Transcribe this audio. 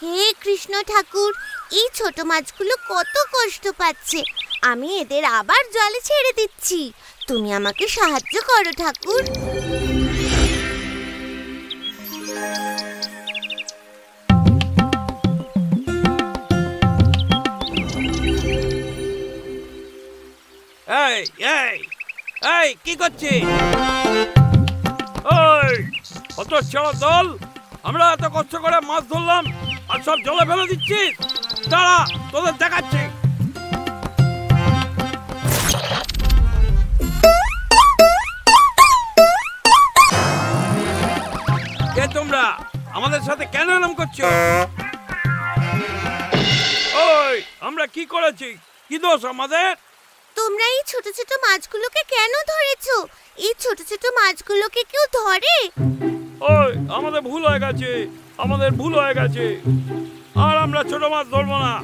হে কৃষ্ণ ঠাকুর, এই ছোট মাছগুলো কত কষ্ট পাচ্ছে। আমি এদের আবার জলে ছেড়ে দিচ্ছি। তুমি আমাকে সাহায্য করো ঠাকুর। এই এই এই কি করছিস? ওই অত ছেড়া দল, আমরা এত কষ্ট করে মাছ ধরলাম আর সব জলে ফেলে দিচ্ছিস। দাঁড়া, তোদের দেখাচ্ছি। কে তোমরা? আমাদের সাথে কেন এরকম করছো? ওই আমরা কি করেছি? কি দোষ আমাদের? তোমরা এই ছোট ছোট মাছগুলোকে কেন ধরেছো? এই ছোট ছোট মাছগুলোকে কেউ ধরে? ওই আমাদের ভুল হয়ে গেছে, আমাদের ভুল হয়ে গেছে। আর আমরা ছোট মাছ ধরবো না।